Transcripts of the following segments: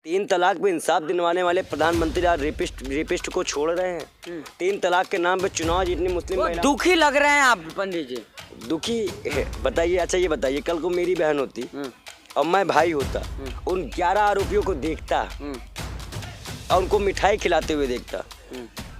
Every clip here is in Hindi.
तीन तलाक पे इंसाफ दिलवाने वाले प्रधानमंत्री आज रेपिस्ट को छोड़ रहे हैं। तीन तलाक के नाम पे चुनाव जीतनी मुस्लिम महिला दुखी लग रहे हैं आप पंडित जी? दुखी बताइए। अच्छा ये बताइए, कल को मेरी बहन होती और मैं भाई होता, उन 11 आरोपियों को देखता और उनको मिठाई खिलाते हुए देखता,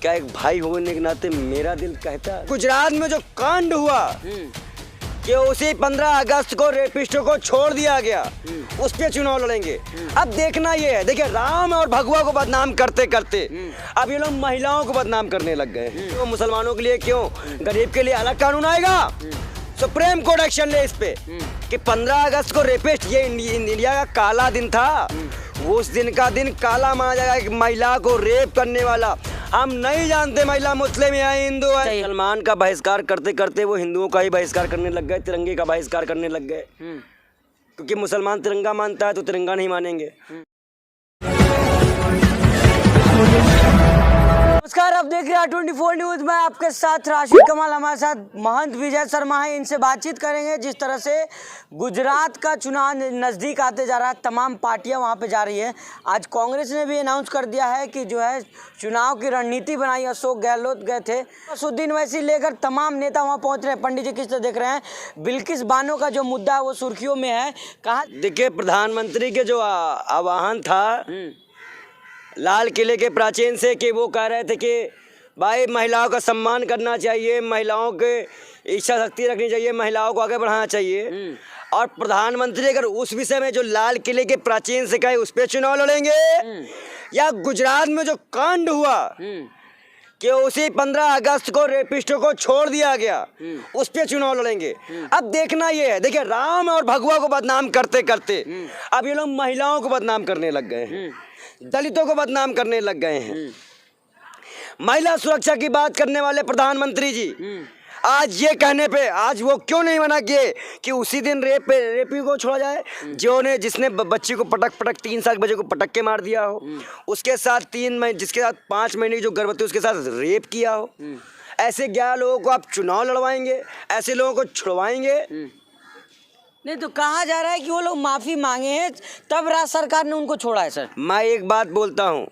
क्या एक भाई होने के नाते मेरा दिल कहता? गुजरात में जो कांड हुआ कि उसी 15 अगस्त को रेपिस्टों को छोड़ दिया गया, उस पे चुनाव लड़ेंगे। अब देखना ये है, देखिए राम और भगवा को बदनाम करते करते अब ये लोग महिलाओं को बदनाम करने लग गए। तो मुसलमानों के लिए क्यों, गरीब के लिए अलग कानून आएगा? सुप्रीम कोर्ट एक्शन ले इस पे कि 15 अगस्त को रेपिस्ट, ये इंडिया का काला दिन था। उस दिन का दिन काला माना जाएगा। एक महिला को रेप करने वाला, हम नहीं जानते महिला मुस्लिम या हिंदू है। सलमान का बहिष्कार करते करते वो हिंदुओं का ही बहिष्कार करने लग गए, तिरंगे का बहिष्कार करने लग गए। क्योंकि मुसलमान तिरंगा मानता है तो तिरंगा नहीं मानेंगे। नमस्कार, आप देख रहे हैं 24 न्यूज में आपके साथ राशिद कमाल, हमारे साथ महंत विजय शर्मा है। इनसे बातचीत करेंगे जिस तरह से गुजरात का चुनाव नज़दीक आते जा रहा है, तमाम पार्टियां वहां पे जा रही है। आज कांग्रेस ने भी अनाउंस कर दिया है कि जो है चुनाव की रणनीति बनाई। अशोक गहलोत गए थे, असुद्दीन वैसी लेकर तमाम नेता वहाँ पहुँच रहे हैं। पंडित जी किस तरह देख रहे हैं? बिल्किस बानो का जो मुद्दा है वो सुर्खियों में है। कहा देखिए, प्रधानमंत्री के जो आह्वान था लाल किले के प्राचीन से कि वो कह रहे थे कि भाई महिलाओं का सम्मान करना चाहिए, महिलाओं के इच्छा शक्ति रखनी चाहिए, महिलाओं को आगे बढ़ाना चाहिए। और प्रधानमंत्री अगर उस विषय में जो लाल किले के प्राचीन से कहे उस पर चुनाव लड़ेंगे, या गुजरात में जो कांड हुआ कि उसी 15 अगस्त को रेपिस्टों को छोड़ दिया गया, उस पे चुनाव लड़ेंगे। अब देखना ये है, देखिए राम और भगवा को बदनाम करते करते अब ये लोग महिलाओं को बदनाम करने लग गए हैं, दलितों को बदनाम करने लग गए हैं। महिला सुरक्षा की बात करने वाले प्रधानमंत्री जी आज ये कहने पे आज वो क्यों नहीं मना किए कि उसी दिन रेपी को छोड़ा जाए, जिसने बच्ची को पटक 3 साल के बच्चे को पटक के मार दिया हो, उसके साथ 3 महीने, जिसके साथ 5 महीने की जो गर्भवती उसके साथ रेप किया हो। ऐसे 11 लोगों को आप चुनाव लड़वाएंगे, ऐसे लोगों को छुड़वाएंगे? नहीं तो कहा जा रहा है कि वो लोग माफी मांगे हैं, तब राज्य सरकार ने उनको छोड़ा है। सर मैं एक बात बोलता हूँ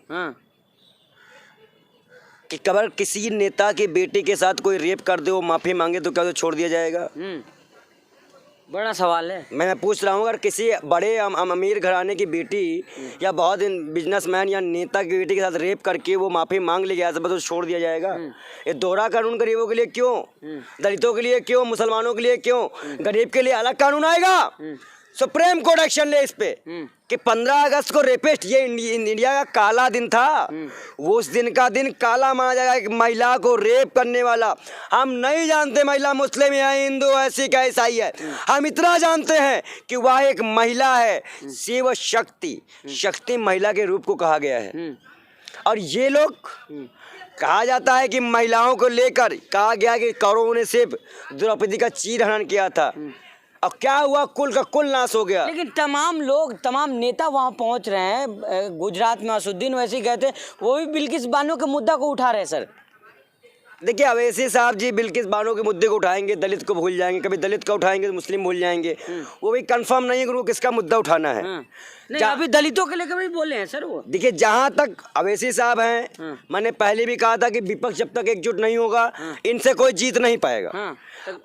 कि अगर किसी नेता के बेटे के साथ कोई रेप कर दे, वो माफी मांगे तो क्या तो छोड़ दिया जाएगा? बड़ा सवाल है। मैं पूछ रहा हूँ, अगर किसी बड़े अमीर घराने की बेटी या बहुत बिजनेसमैन या नेता की बेटी के साथ रेप करके वो माफी मांग ले गया तो छोड़ दिया जाएगा? ये दोहरा कानून गरीबों के लिए क्यों, दलितों के लिए क्यों, मुसलमानों के लिए क्यों, गरीब के लिए अलग कानून आएगा? सुप्रीम कोर्ट एक्शन ले इस पे कि 15 अगस्त को रेपिस्ट, ये इंडिया का काला दिन था। वो उस दिन का दिन काला माना जाएगा। एक महिला को रेप करने वाला, हम नहीं जानते महिला मुस्लिम या हिंदू है, सिख है, ईसाई है। हम इतना जानते हैं कि वह एक महिला है, शिव शक्ति महिला के रूप को कहा गया है। और ये लोग, कहा जाता है कि महिलाओं को लेकर कहा गया कि कौरवों ने सिर्फ द्रौपदी का चीरहरण किया था, अब क्या हुआ, कुल का कुल नाश हो गया। लेकिन तमाम लोग, तमाम नेता वहां पहुंच रहे हैं। गुजरात में असुद्दीन वैसी गए थे, वो भी बिल्किस बानो के मुद्दा को उठा रहे हैं। सर देखिए, अवैसी साहब जी बिल्किस बानो के मुद्दे को उठाएंगे, दलित को भूल जाएंगे, कभी दलित का उठाएंगे तो मुस्लिम भूल जाएंगे। वो भी कंफर्म नहीं है कि वो किसका मुद्दा उठाना है। नहीं, अभी दलितों के लिए कभी बोले हैं सर वो? देखिए, जहाँ तक अवैसी साहब हैं, मैंने पहले भी कहा था कि विपक्ष जब तक एकजुट नहीं होगा इनसे कोई जीत नहीं पाएगा।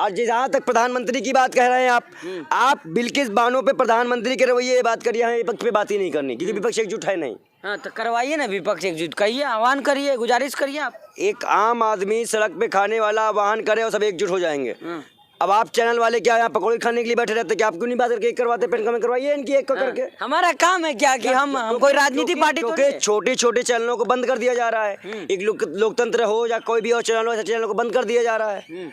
और जहाँ तक प्रधानमंत्री की बात कह रहे हैं आप बिल्किस बानो पे प्रधानमंत्री के रवैये बात करिए, विपक्ष पे बात ही नहीं करनी, क्योंकि विपक्ष एकजुट है नहीं। हाँ तो करवाइए ना, विपक्ष एकजुट करिए, आह्वान करिए, गुजारिश करिए। आप एक आम आदमी सड़क पे खाने वाला आह्वान करे और सब एकजुट हो जाएंगे। अब आप चैनल वाले क्या यहाँ पकौड़े खाने के लिए बैठे रहते, क्या आप क्यों नहीं बात करके एक करवाते? पेन कमेंट करवाइए इनकी एक करके। हमारा काम है क्या कि हम कोई राजनीति पार्टी, क्योंकि छोटे चैनलों को बंद कर दिया जा रहा है। एक लोकतंत्र हो या कोई भी और चैनल हो, ऐसे चैनलों को बंद कर दिया जा रहा है,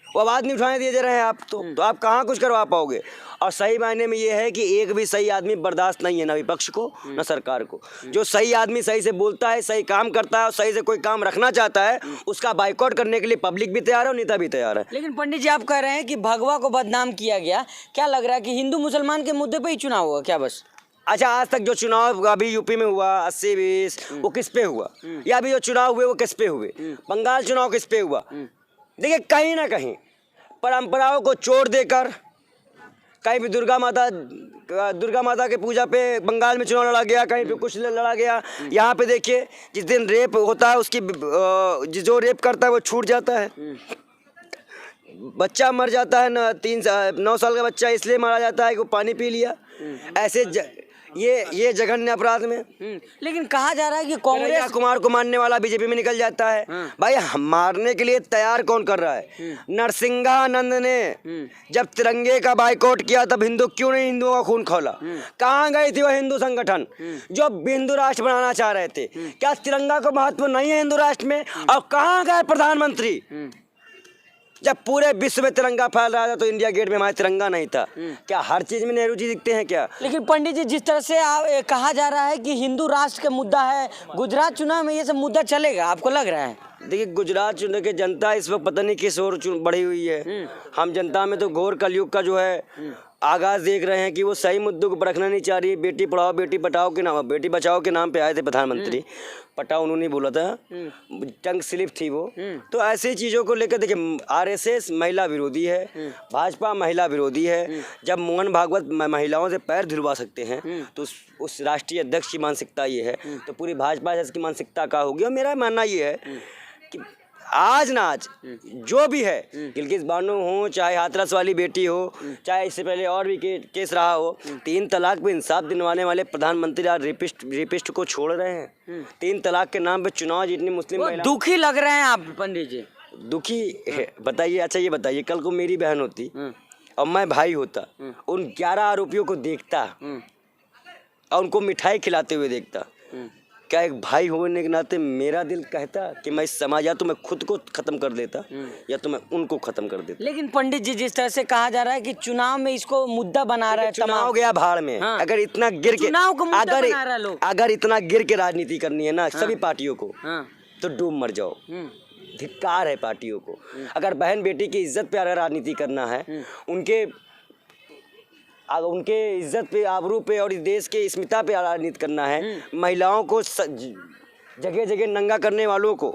वो आवाज नहीं उठाने दिए जा रहे हैं आप तो आप कहाँ कुछ करवा पाओगे? और सही मायने में ये है कि एक भी सही आदमी बर्दाश्त नहीं है, ना विपक्ष को ना सरकार को। जो सही आदमी सही से बोलता है, सही काम करता है और सही से कोई काम रखना चाहता है, उसका बाइकआउट करने के लिए पब्लिक भी तैयार है और नेता भी तैयार है। लेकिन पंडित जी, आप कह रहे हैं कि भगवा को बदनाम किया गया, क्या लग रहा है कि हिंदू मुसलमान के मुद्दे पर ही चुनाव हुआ क्या बस? अच्छा, आज तक जो चुनाव अभी यूपी में हुआ 80-20, वो किस पे हुआ? या अभी जो चुनाव हुए वो किस पे हुए? बंगाल चुनाव किस पे हुआ? देखिए, कहीं ना कहीं परंपराओं को चोट देकर कहीं भी दुर्गा माता के पूजा पे बंगाल में चुनाव लड़ा गया, कहीं पे कुछ लड़ा गया। यहाँ पे देखिए जिस दिन रेप होता है उसकी जो रेप करता है वो छूट जाता है, बच्चा मर जाता है ना, 9 साल का बच्चा इसलिए मारा जाता है कि वो पानी पी लिया। ऐसे ये जघन्य अपराध में। लेकिन कहा जा रहा है कि कांग्रेस कन्हैया कुमार को मारने वाला बीजेपी में निकल जाता है। भाई मारने के लिए तैयार कौन कर रहा है? नरसिंहानंद ने जब तिरंगे का बाइकआउट किया तब क्यों नहीं हिंदुओं का खून खौला? कहाँ गई थी वह हिंदू संगठन जो हिंदू राष्ट्र बनाना चाह रहे थे? क्या तिरंगा को महत्व नहीं है हिंदू राष्ट्र में? और कहाँ गए प्रधानमंत्री जब पूरे विश्व में तिरंगा फैल रहा था? तो इंडिया गेट में हमारा तिरंगा नहीं था क्या? हर चीज में नेहरू जी दिखते हैं क्या? लेकिन पंडित जी, जिस तरह से कहा जा रहा है कि हिंदू राष्ट्र का मुद्दा है, गुजरात चुनाव में ये सब मुद्दा चलेगा, आपको लग रहा है? देखिए गुजरात चुनाव के जनता इस वक्त पता नहीं किस ओर बढ़ी हुई है। हम जनता में तो घोर कलयुग का जो है आगाज देख रहे हैं कि वो सही मुद्दों को परखना नहीं चाह रही है। बेटी पढ़ाओ बेटी बचाओ बेटी बचाओ के नाम पे आए थे प्रधानमंत्री, पटाओ उन्होंने बोला था, टंग स्लिप थी वो। तो ऐसी चीज़ों को लेकर देखिए आरएसएस महिला विरोधी है, भाजपा महिला विरोधी है। जब मोहन भागवत महिलाओं से पैर धुलवा सकते हैं तो उस राष्ट्रीय अध्यक्ष की मानसिकता ये है, तो पूरी भाजपा की मानसिकता क्या होगी? और मेरा मानना ये है कि आज जो भी है, गिलगित बानो हो, चाहे हाथरस वाली बेटी हो, चाहे इससे पहले और भी केस रहा हो, 3 तलाक पे इंसाफ दिलवाने वाले प्रधानमंत्री आज रेपिस्ट को छोड़ रहे हैं। 3 तलाक के नाम पे चुनाव जीतनी मुस्लिम महिला। दुखी लग रहे हैं आप पंडित जी? दुखी बताइए। अच्छा ये बताइए, कल को मेरी बहन होती और मैं भाई होता, उन 11 आरोपियों को देखता और उनको मिठाई खिलाते हुए देखता, क्या एक भाई होने के नाते मेरा दिल कहता कि मैं इस समाज या तो मैं खुद को खत्म कर देता या तो मैं उनको खत्म कर देता? लेकिन पंडित जी, जिस तरह से कहा जा रहा है कि चुनाव में इसको मुद्दा बना रहा है, चुनाव गया भाड़ में। अगर इतना गिर के अगर इतना गिर के राजनीति करनी है ना सभी पार्टियों को, तो डूब मर जाओ। धिक्कार है पार्टियों को। अगर बहन बेटी की इज्जत पे अगर राजनीति करना है, उनके इज्जत पे, आबरू पे और इस देश के स्मिता पे राजनीति करना है, महिलाओं को जगह जगह नंगा करने वालों को,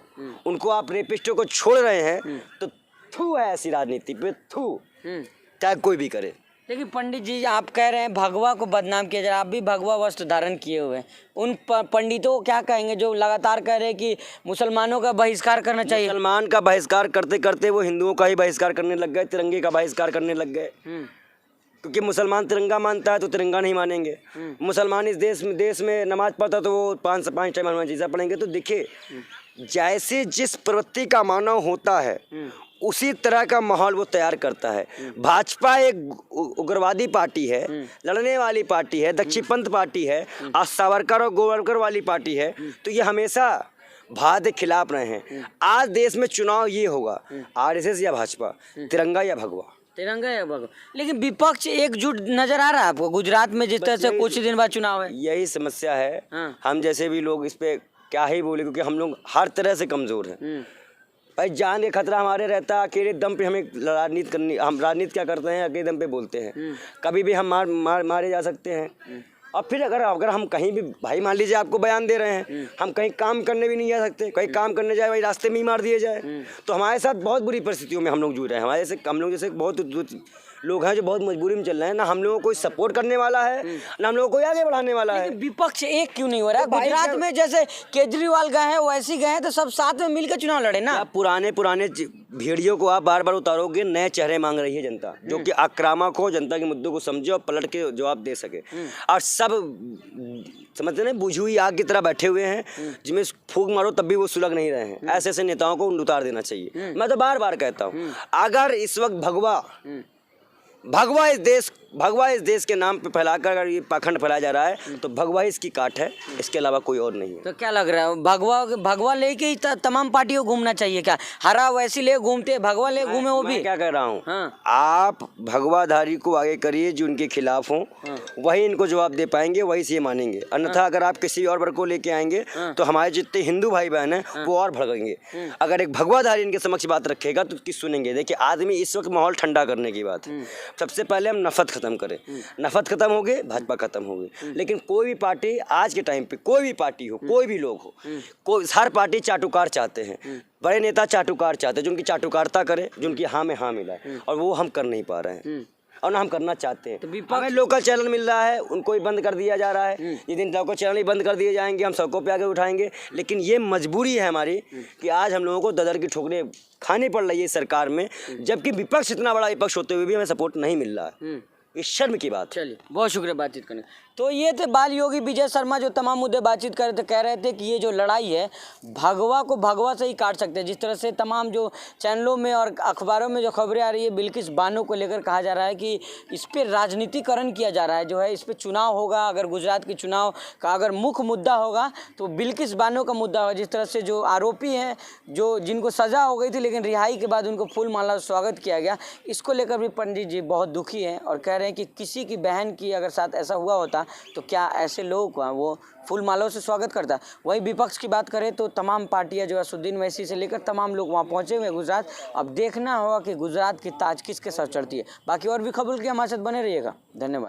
उनको आप रेपिस्टों को छोड़ रहे हैं, तो थू है ऐसी राजनीति पे, थू, चाहे कोई भी करे। लेकिन पंडित जी, आप कह रहे हैं भगवा को बदनाम किया जाए, आप भी भगवा वस्त्र धारण किए हुए हैं, उन पंडितों को क्या कहेंगे जो लगातार कह रहे हैं कि मुसलमानों का बहिष्कार करना चाहिए? मुसलमान का बहिष्कार करते करते वो हिंदुओं का ही बहिष्कार करने लग गए, तिरंगे का बहिष्कार करने लग गए। क्योंकि मुसलमान तिरंगा मानता है तो तिरंगा नहीं मानेंगे। मुसलमान इस देश में नमाज पढ़ता तो वो 5 टाइम हनुमान चालीसा पढ़ेंगे। तो देखिए, जैसे जिस प्रवृत्ति का मानव होता है उसी तरह का माहौल वो तैयार करता है। भाजपा एक उग्रवादी पार्टी है, लड़ने वाली पार्टी है, दक्षिणपंथ पार्टी है, आज सावरकर और गोवरकर वाली पार्टी है। तो ये हमेशा भारत के खिलाफ रहे हैं। आज देश में चुनाव ये होगा, आरएसएस या भाजपा, तिरंगा या भगवा। तिरंगा या भगवा। लेकिन विपक्ष एकजुट नजर आ रहा है आपको गुजरात में, जिस तरह से कुछ दिन बाद चुनाव है? यही समस्या है। हम जैसे भी लोग इस पे क्या ही बोले, क्योंकि हम लोग हर तरह से कमजोर हैं। भाई जान का खतरा हमारे रहता है, अकेले दम पे हमें राजनीति करनी। हम राजनीति क्या करते हैं, अकेले दम पे बोलते हैं। कभी भी हम मारे जा सकते हैं। और फिर अगर हम कहीं भी, भाई मान लीजिए आपको बयान दे रहे हैं, हम कहीं काम करने भी नहीं जा सकते। कहीं काम करने जाए, भाई रास्ते में ही मार दिए जाए, तो हमारे साथ बहुत बुरी परिस्थितियों में हम लोग जूझ रहे हैं। हम लोग जैसे बहुत लोग हैं जो बहुत मजबूरी में चल रहे हैं। ना हम लोगों को कोई सपोर्ट करने वाला है, ना हम लोगों को आगे बढ़ाने वाला है। विपक्ष एक क्यों नहीं हो रहा? गुजरात में जैसे केजरीवाल गए हैं वैसे गए हैं, तो सब साथ में मिलकर चुनाव लड़े ना। पुराने भेड़ियों को आप बार बार उतारोगे, नए चेहरे मांग रही है जनता, जो कि आक्रामक हो, जनता के मुद्दों को समझे और पलट के जवाब दे सके। और सब समझते नहीं, बुझी हुई आग की तरह बैठे हुए हैं, जिसमें फूंक मारो तब भी वो सुलग नहीं रहे हैं। ऐसे नेताओं को उतार देना चाहिए। मैं तो बार बार कहता हूँ, अगर इस वक्त भगवा इस देश के नाम पे फैलाकर अगर ये पाखंड फैलाया जा रहा है, तो भगवा इसकी काट है, इसके अलावा कोई और नहीं है। तो क्या लग रहा है, भगवा लेके ही तमाम पार्टियों को घूमना चाहिए क्या? हरा वैसी ले घूमते, भगवा ले घूमे वो भी? क्या कह रहा हूँ, आप भगवाधारी को आगे करिए जो उनके खिलाफ हो, वही इनको जवाब दे पाएंगे, वही से मानेंगे। अन्यथा अगर आप किसी और वर्ग को लेके आएंगे तो हमारे जितने हिंदू भाई बहन हैं वो और भड़केंगे। अगर एक भगवाधारी इनके समक्ष बात रखेगा तो किस सुनेंगे? देखिए, आदमी इस वक्त माहौल ठंडा करने की बात है। सबसे पहले हम नफरत खत्म करें। नफरत खत्म हो गई, भाजपा खत्म हो गई। लेकिन कोई भी पार्टी आज के टाइम पे, कोई भी पार्टी हो, कोई भी लोग हो, हर पार्टी चाटुकार चाहते हैं। बड़े नेता चाटुकार चाहते हैं, जो उनकी चाटुकारता करे, जो उनकी हाँ में हाँ मिलाए, और वो हम कर नहीं पा रहे हैं। और ना हम करना चाहते हैं। तो विपक्ष- हमें लोकल चैनल मिल रहा है, उनको ही बंद कर दिया जा रहा है। जिस दिन लोकल चैनल ही बंद कर दिए जाएंगे हम सड़कों पे आके उठाएंगे। लेकिन ये मजबूरी है हमारी कि आज हम लोगों को ददर की ठोकरें खानी पड़ रही है सरकार में, जबकि विपक्ष इतना बड़ा विपक्ष होते हुए भी हमें सपोर्ट नहीं मिल रहा है। ये शर्म की बात है। चलिए, बहुत शुक्रिया बातचीत करने। तो ये थे बाल योगी विजय शर्मा, जो तमाम मुद्दे बातचीत कर रहे थे। कह रहे थे कि ये जो लड़ाई है भगवा को भगवा से ही काट सकते हैं। जिस तरह से तमाम जो चैनलों में और अखबारों में जो खबरें आ रही है बिल्किस बानो को लेकर कहा जा रहा है कि इस पर राजनीतिकरण किया जा रहा है। जो है इस पर चुनाव होगा, अगर गुजरात के चुनाव का अगर मुख्य मुद्दा होगा तो बिल्किस बानो का मुद्दा होगा। जिस तरह से जो आरोपी हैं, जो जिनको सज़ा हो गई थी लेकिन रिहाई के बाद उनको फूल माला स्वागत किया गया, इसको लेकर भी पंडित जी बहुत दुखी हैं और कह रहे हैं कि किसी की बहन की अगर साथ ऐसा हुआ होता तो क्या ऐसे लोगों का वो फूल मालों से स्वागत करता। वहीं विपक्ष की बात करें तो तमाम पार्टियां जो असुद्दीन वैसी से लेकर तमाम लोग वहां पहुंचे हुए गुजरात। अब देखना होगा कि गुजरात की ताज किसके सर चढ़ती है। बाकी और भी खबर के हमारे साथ बने रहिएगा। धन्यवाद।